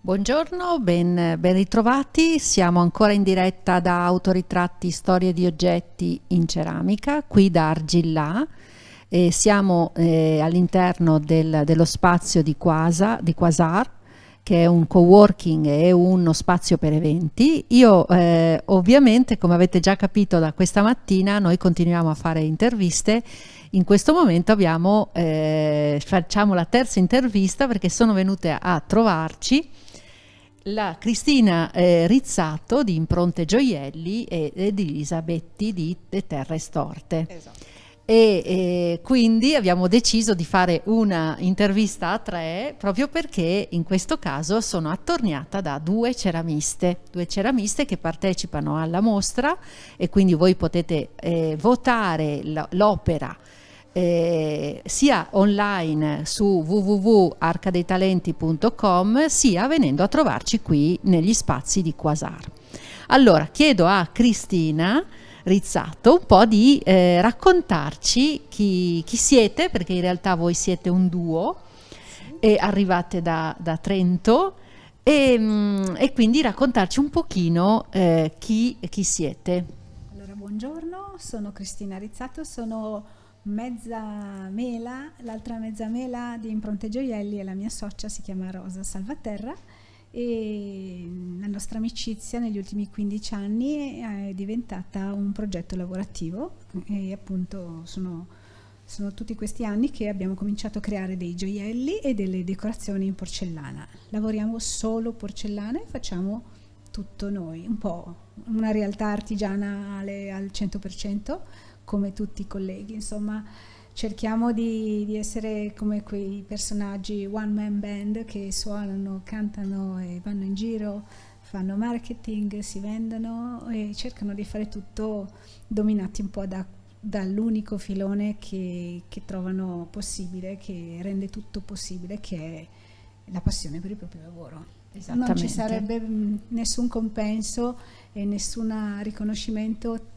Buongiorno, ben ritrovati. Siamo ancora in diretta da Autoritratti Storie di oggetti in ceramica, qui da Argillà. Siamo all'interno dello spazio di Quasar, che è un coworking e uno spazio per eventi. Io ovviamente, come avete già capito da questa mattina, noi continuiamo a fare interviste. In questo momento facciamo la terza intervista perché sono venute a trovarci la Cristina Rizzato di Impronte Gioielli ed Elisabetti di Terre Storte. Esatto. E quindi abbiamo deciso di fare una intervista a tre proprio perché in questo caso sono attorniata da due ceramiste che partecipano alla mostra, e quindi voi potete votare l'opera sia online su www.arcadeitalenti.com, sia venendo a trovarci qui negli spazi di Quasar. Allora chiedo a Cristina Rizzato un po' di raccontarci chi siete, perché in realtà voi siete un duo e arrivate da Trento, e quindi raccontarci un pochino chi siete. Allora, buongiorno, sono Cristina Rizzato, sono mezza mela, l'altra mezza mela di Impronte Gioielli, e la mia socia si chiama Rosa Salvaterra, e la nostra amicizia negli ultimi 15 anni è diventata un progetto lavorativo, e appunto sono tutti questi anni che abbiamo cominciato a creare dei gioielli e delle decorazioni in porcellana. Lavoriamo solo porcellana e facciamo tutto noi, un po' una realtà artigianale al 100%, come tutti i colleghi. Insomma, cerchiamo di essere come quei personaggi one man band che suonano, cantano e vanno in giro, fanno marketing, si vendono e cercano di fare tutto dominati un po' dall'unico filone che trovano possibile, che rende tutto possibile, che è la passione per il proprio lavoro. Non ci sarebbe nessun compenso e nessun riconoscimento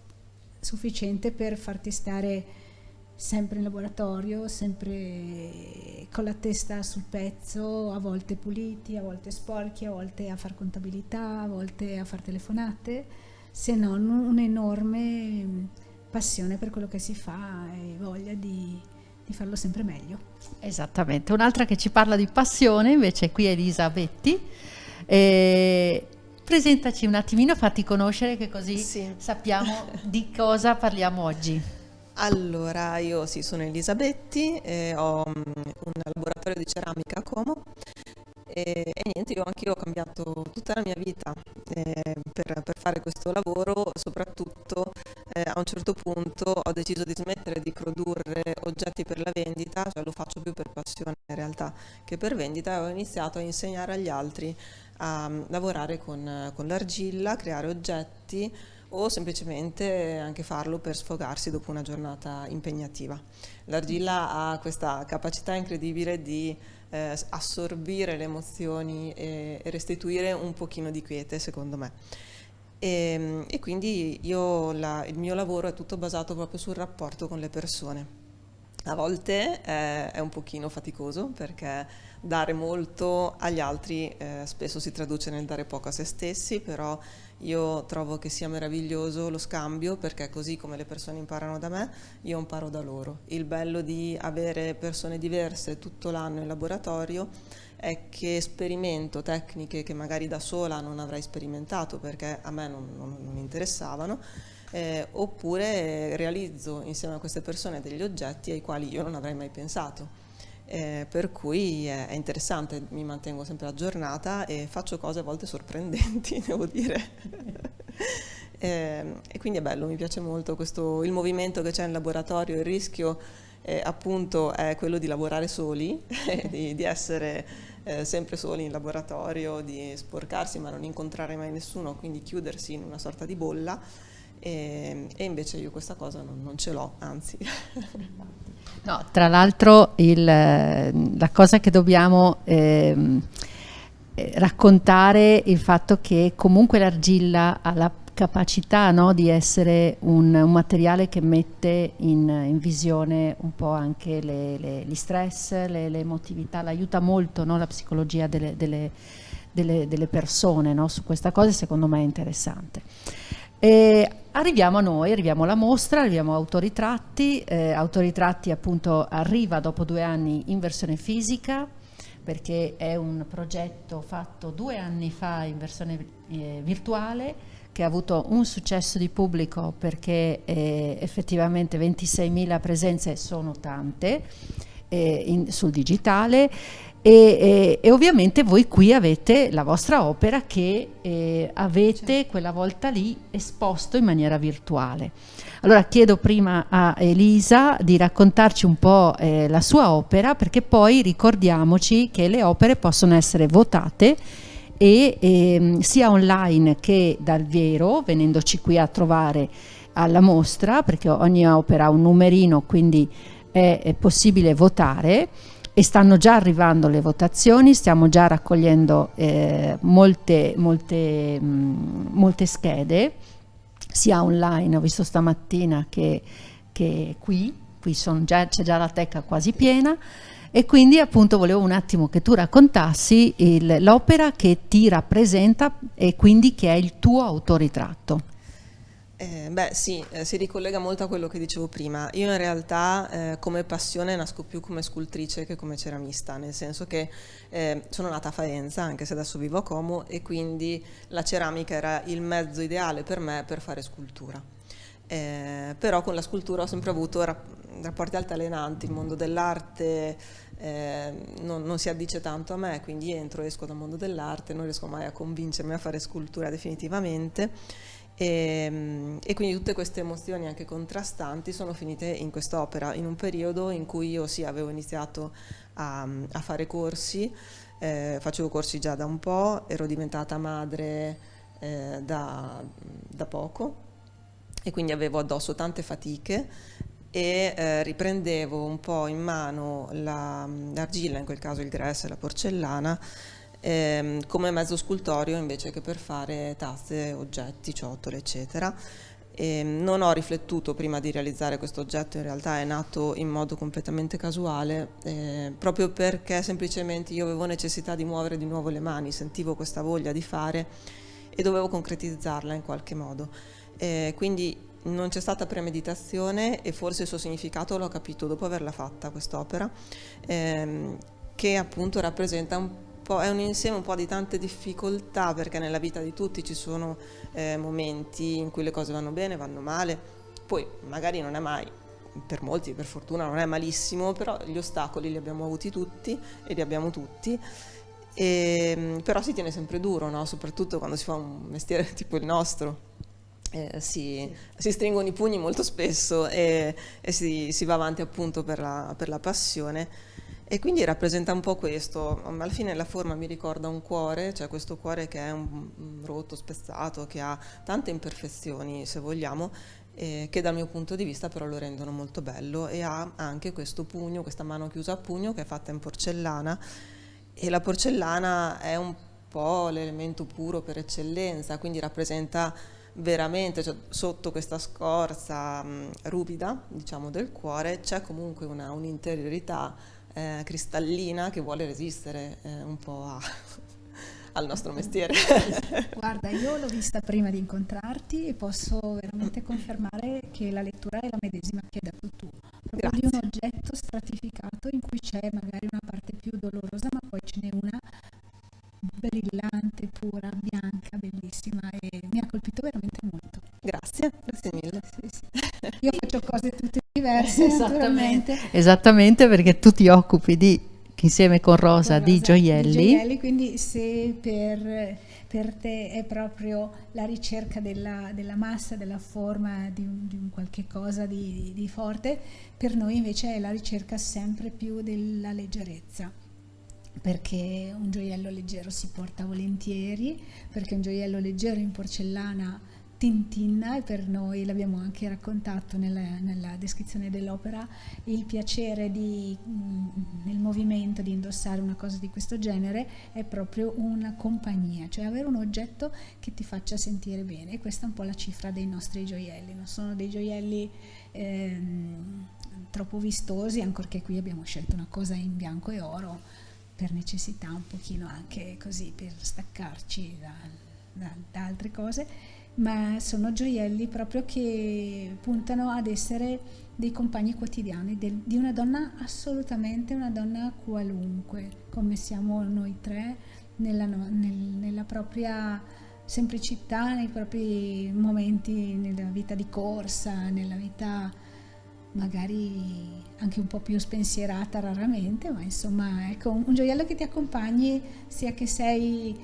sufficiente per farti stare sempre in laboratorio, sempre con la testa sul pezzo, a volte puliti, a volte sporchi, a volte a far contabilità, a volte a far telefonate, se non un'enorme passione per quello che si fa e voglia di farlo sempre meglio. Esattamente. Un'altra che ci parla di passione invece qui è Elisabetti. Presentaci un attimino, fatti conoscere, che così sappiamo di cosa parliamo oggi. Allora, io sono Elisabetti, ho un laboratorio di ceramica a Como e niente, anch'io ho cambiato tutta la mia vita per fare questo lavoro. Soprattutto a un certo punto ho deciso di smettere di produrre oggetti per la vendita, cioè lo faccio più per passione in realtà che per vendita, e ho iniziato a insegnare agli altri a lavorare con l'argilla, creare oggetti o semplicemente anche farlo per sfogarsi dopo una giornata impegnativa. L'argilla ha questa capacità incredibile di assorbire le emozioni e restituire un pochino di quiete, secondo me. E quindi il mio lavoro è tutto basato proprio sul rapporto con le persone. A volte è un pochino faticoso perché dare molto agli altri spesso si traduce nel dare poco a se stessi, però io trovo che sia meraviglioso lo scambio, perché così come le persone imparano da me, io imparo da loro. Il bello di avere persone diverse tutto l'anno in laboratorio è che sperimento tecniche che magari da sola non avrei sperimentato perché a me non interessavano, oppure realizzo insieme a queste persone degli oggetti ai quali io non avrei mai pensato. Per cui è interessante, mi mantengo sempre aggiornata e faccio cose a volte sorprendenti, devo dire. E quindi è bello, mi piace molto il movimento che c'è in laboratorio. Il rischio appunto è quello di lavorare soli, di essere sempre soli in laboratorio, di sporcarsi ma non incontrare mai nessuno, quindi chiudersi in una sorta di bolla. E invece io questa cosa non ce l'ho, anzi. No, tra l'altro la cosa che dobbiamo raccontare il fatto che comunque l'argilla ha la capacità, no, di essere un materiale che mette in visione un po' anche gli stress, le emotività, l'aiuta molto, no, la psicologia delle persone, no? Su questa cosa, secondo me è interessante. Arriviamo a noi, arriviamo alla mostra, arriviamo a Autoritratti. Autoritratti appunto arriva dopo 2 anni in versione fisica, perché è un progetto fatto 2 anni fa in versione virtuale, che ha avuto un successo di pubblico, perché effettivamente 26.000 presenze sono tante sul digitale, e ovviamente voi qui avete la vostra opera che avete quella volta lì esposto in maniera virtuale. Allora chiedo prima a Elisa di raccontarci un po' la sua opera, perché poi ricordiamoci che le opere possono essere votate sia online che dal vero, venendoci qui a trovare alla mostra, perché ogni opera ha un numerino, quindi è possibile votare, e stanno già arrivando le votazioni, stiamo già raccogliendo molte schede, sia online, ho visto stamattina, che qui c'è già la teca quasi piena. E quindi appunto volevo un attimo che tu raccontassi l'opera che ti rappresenta e quindi che è il tuo autoritratto. Sì, si ricollega molto a quello che dicevo prima. Io in realtà come passione nasco più come scultrice che come ceramista, nel senso che sono nata a Faenza, anche se adesso vivo a Como, e quindi la ceramica era il mezzo ideale per me per fare scultura. Però con la scultura ho sempre avuto rapporti altalenanti, il mondo dell'arte non si addice tanto a me, quindi esco dal mondo dell'arte, non riesco mai a convincermi a fare scultura definitivamente. E quindi tutte queste emozioni anche contrastanti sono finite in quest'opera, in un periodo in cui io avevo iniziato a fare corsi, facevo corsi già da un po', ero diventata madre da poco, e quindi avevo addosso tante fatiche, e riprendevo un po' in mano l'argilla, in quel caso il grès e la porcellana, come mezzo scultorio invece che per fare tazze, oggetti, ciotole, eccetera. Non ho riflettuto prima di realizzare questo oggetto, in realtà è nato in modo completamente casuale, proprio perché semplicemente io avevo necessità di muovere di nuovo le mani, sentivo questa voglia di fare e dovevo concretizzarla in qualche modo. Quindi non c'è stata premeditazione, e forse il suo significato l'ho capito dopo averla fatta quest'opera, che appunto rappresenta è un insieme un po' di tante difficoltà, perché nella vita di tutti ci sono momenti in cui le cose vanno bene, vanno male, poi magari non è mai, per molti per fortuna non è malissimo, però gli ostacoli li abbiamo avuti tutti e li abbiamo tutti, però si tiene sempre duro, no? Soprattutto quando si fa un mestiere tipo il nostro. Si stringono i pugni molto spesso e si va avanti appunto per la passione. E quindi rappresenta un po' questo. Alla fine la forma mi ricorda un cuore, cioè questo cuore che è un rotto, spezzato, che ha tante imperfezioni, se vogliamo, che dal mio punto di vista però lo rendono molto bello, e ha anche questo pugno, questa mano chiusa a pugno, che è fatta in porcellana, e la porcellana è un po' l'elemento puro per eccellenza, quindi rappresenta veramente, cioè, sotto questa scorza ruvida, diciamo, del cuore c'è comunque un'interiorità cristallina che vuole resistere un po' al nostro mestiere. Guarda, io l'ho vista prima di incontrarti e posso veramente confermare che la lettura è la medesima che hai dato tu, proprio di un oggetto stratificato in cui c'è magari una parte più dolorosa, ma poi ce n'è una brillante, pura, bianca, bellissima, e mi ha colpito veramente molto. Grazie mille. Sì. Io faccio cose tutte diverse, naturalmente. Esattamente, perché tu ti occupi insieme con Rosa di gioielli. Quindi se per te è proprio la ricerca della massa, della forma di un qualche cosa di forte, per noi invece è la ricerca sempre più della leggerezza, perché un gioiello leggero si porta volentieri, perché un gioiello leggero in porcellana tintinna, e per noi, l'abbiamo anche raccontato nella descrizione dell'opera, il piacere nel movimento di indossare una cosa di questo genere è proprio una compagnia, cioè avere un oggetto che ti faccia sentire bene, e questa è un po' la cifra dei nostri gioielli. Non sono dei gioielli troppo vistosi, ancorché qui abbiamo scelto una cosa in bianco e oro, per necessità, un pochino anche così per staccarci da altre cose, ma sono gioielli proprio che puntano ad essere dei compagni quotidiani di una donna, assolutamente una donna qualunque, come siamo noi tre, nella propria semplicità, nei propri momenti, nella vita di corsa, nella vita magari anche un po' più spensierata raramente, ma insomma, ecco, un gioiello che ti accompagni sia che sei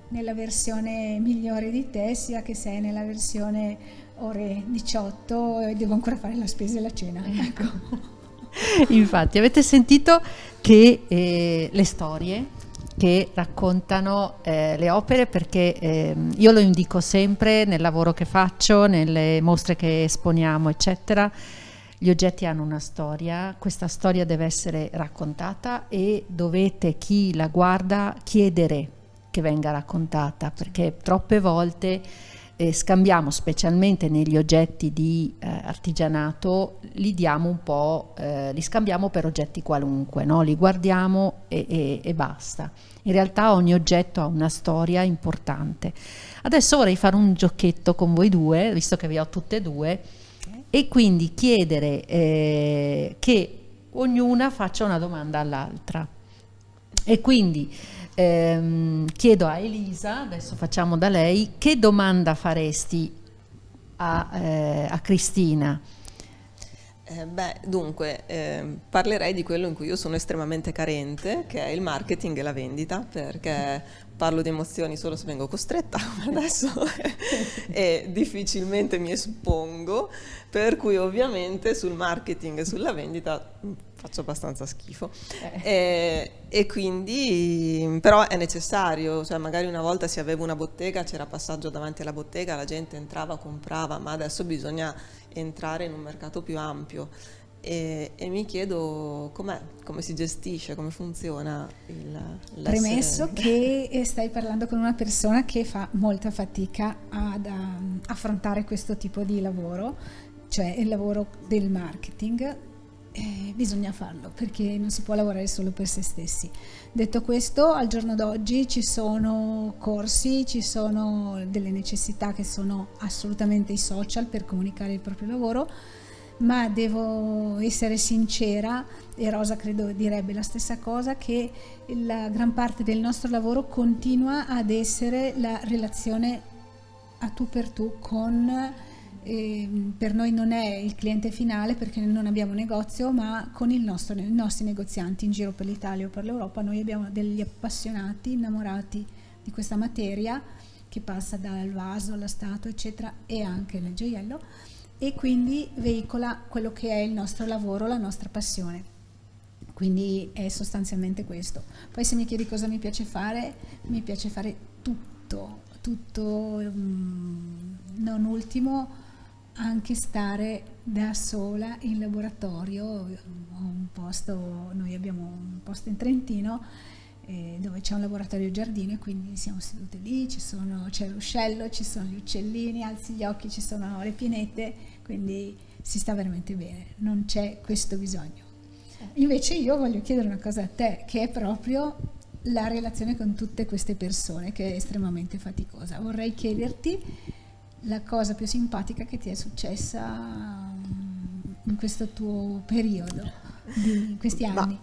nella versione migliore di te, sia che sei nella versione ore 18 e devo ancora fare la spesa e la cena, ecco. Infatti avete sentito che le storie che raccontano le opere, perché io lo indico sempre nel lavoro che faccio, nelle mostre che esponiamo, eccetera. Gli oggetti hanno una storia, questa storia deve essere raccontata e dovete, chi la guarda, chiedere che venga raccontata, perché troppe volte scambiamo, specialmente negli oggetti di artigianato, li diamo un po', li scambiamo per oggetti qualunque, no? Li guardiamo e basta. In realtà ogni oggetto ha una storia importante. Adesso vorrei fare un giochetto con voi due, visto che vi ho tutte e due, e quindi chiedere che ognuna faccia una domanda all'altra. E quindi chiedo a Elisa, adesso facciamo da lei, che domanda faresti a Cristina? Dunque, parlerei di quello in cui io sono estremamente carente, che è il marketing e la vendita, perché parlo di emozioni solo se vengo costretta, come adesso, e difficilmente mi espongo, per cui ovviamente sul marketing e sulla vendita faccio abbastanza schifo. E quindi, però è necessario, cioè magari una volta se avevo una bottega, c'era passaggio davanti alla bottega, la gente entrava, comprava, ma adesso bisogna entrare in un mercato più ampio e mi chiedo come si gestisce, come funziona Premesso che stai parlando con una persona che fa molta fatica ad affrontare questo tipo di lavoro, cioè il lavoro del marketing. Bisogna farlo perché non si può lavorare solo per se stessi. Detto questo, al giorno d'oggi ci sono corsi, ci sono delle necessità che sono assolutamente i social per comunicare il proprio lavoro, ma devo essere sincera, e Rosa credo direbbe la stessa cosa, che la gran parte del nostro lavoro continua ad essere la relazione a tu per tu con per noi non è il cliente finale perché non abbiamo negozio, ma con i nostri negozianti in giro per l'Italia o per l'Europa. Noi abbiamo degli appassionati, innamorati di questa materia che passa dal vaso alla statua eccetera e anche nel gioiello, e quindi veicola quello che è il nostro lavoro, la nostra passione. Quindi è sostanzialmente questo. Poi se mi chiedi cosa mi piace fare tutto, non ultimo anche stare da sola in laboratorio. Noi abbiamo un posto in Trentino dove c'è un laboratorio giardino e quindi siamo sedute lì, c'è l'uscello, ci sono gli uccellini, alzi gli occhi, ci sono le pinete, quindi si sta veramente bene, non c'è questo bisogno. Invece io voglio chiedere una cosa a te, che è proprio la relazione con tutte queste persone, che è estremamente faticosa. Vorrei chiederti la cosa più simpatica che ti è successa in questo tuo periodo, in questi anni.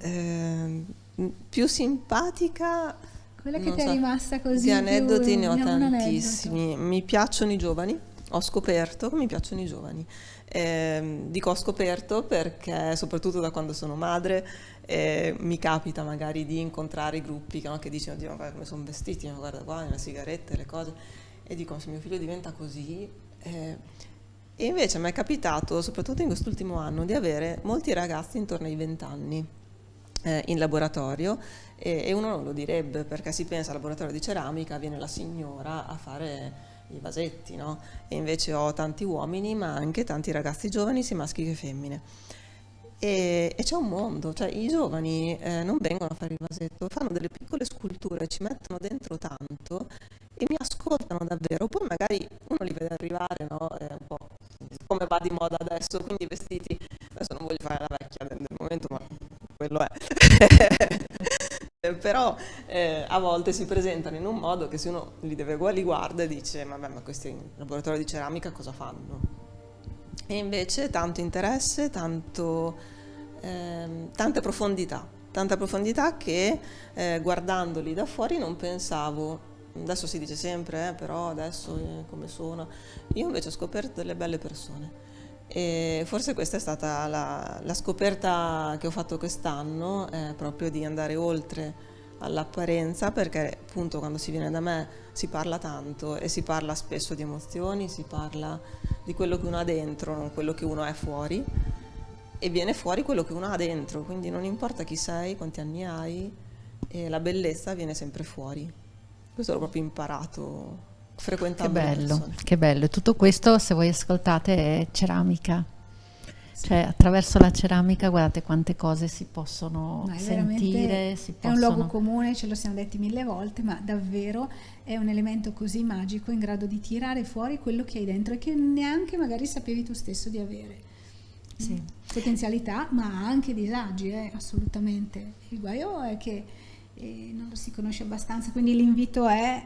Più simpatica, quella che ti è rimasta così. Di aneddoti ne ho tantissimi. Mi piacciono i giovani, ho scoperto che mi piacciono i giovani. Dico ho scoperto perché soprattutto da quando sono madre mi capita magari di incontrare i gruppi che dicono Dio, guarda come sono vestiti, ma guarda qua, le sigarette, le cose, e dico se mio figlio diventa così. E invece mi è capitato, soprattutto in quest'ultimo anno, di avere molti ragazzi intorno ai 20 anni in laboratorio, e uno non lo direbbe perché si pensa al laboratorio di ceramica, viene la signora a fare i vasetti, no? E invece ho tanti uomini ma anche tanti ragazzi giovani, sia maschi che femmine, e c'è un mondo, cioè i giovani non vengono a fare il vasetto, fanno delle piccole sculture, ci mettono dentro tanto e mi ascoltano davvero. Poi magari uno li vede arrivare, no? Un po' come va di moda adesso, quindi i vestiti, adesso non voglio fare la vecchia del momento, ma quello è però a volte si presentano in un modo che se uno li guarda e dice vabbè, ma questi in laboratorio di ceramica cosa fanno? E invece tanto interesse, tanta profondità che guardandoli da fuori non pensavo. Adesso si dice sempre, però adesso come sono? Io invece ho scoperto delle belle persone. E forse questa è stata la scoperta che ho fatto quest'anno, proprio di andare oltre all'apparenza, perché appunto quando si viene da me si parla tanto e si parla spesso di emozioni, si parla di quello che uno ha dentro, non quello che uno è fuori, e viene fuori quello che uno ha dentro, quindi non importa chi sei, quanti anni hai, la bellezza viene sempre fuori. Questo l'ho proprio imparato frequentando le persone. Che bello. E tutto questo, se voi ascoltate, è ceramica. Cioè, attraverso la ceramica, guardate quante cose si possono sentire. È un luogo comune, ce lo siamo detti 1000 volte, ma davvero è un elemento così magico in grado di tirare fuori quello che hai dentro e che neanche magari sapevi tu stesso di avere. Sì. Potenzialità, ma anche disagi, assolutamente. Il guaio è che non lo si conosce abbastanza, quindi l'invito è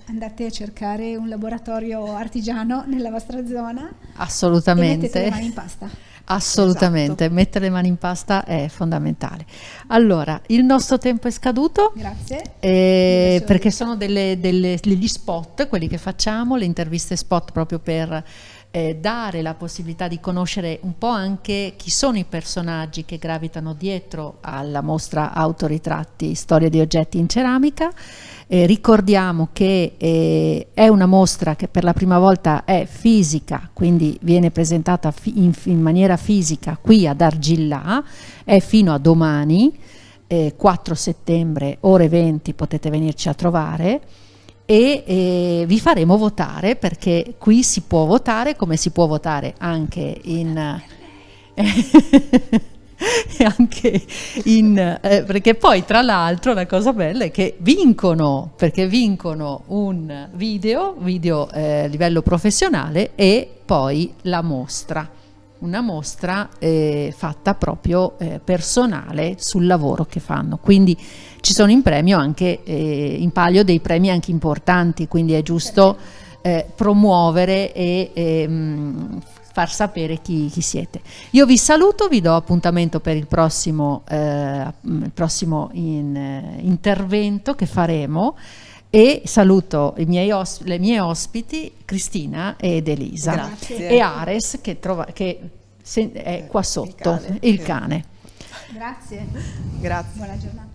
andate a cercare un laboratorio artigiano nella vostra zona. Assolutamente. E mettete le mani in pasta. Assolutamente, esatto. Mettere le mani in pasta è fondamentale. Allora, il nostro tempo è scaduto. Grazie. Perché sono degli spot, quelli che facciamo, le interviste spot proprio per dare la possibilità di conoscere un po' anche chi sono i personaggi che gravitano dietro alla mostra Autoritratti, storia di oggetti in ceramica. Ricordiamo che è una mostra che per la prima volta è fisica, quindi viene presentata in maniera fisica qui ad Argillà, è fino a domani, 4 settembre, ore 20, potete venirci a trovare. E vi faremo votare, perché qui si può votare come si può votare anche perché poi tra l'altro la cosa bella è che vincono un video livello professionale e poi una mostra fatta proprio personale sul lavoro che fanno, quindi ci sono in premio anche in palio dei premi anche importanti, quindi è giusto promuovere e far sapere chi siete. Io vi saluto, vi do appuntamento per il prossimo intervento che faremo, e saluto le mie ospiti Cristina ed Elisa. Grazie. E Ares che è qua sotto, il cane. Grazie. Grazie. Buona giornata.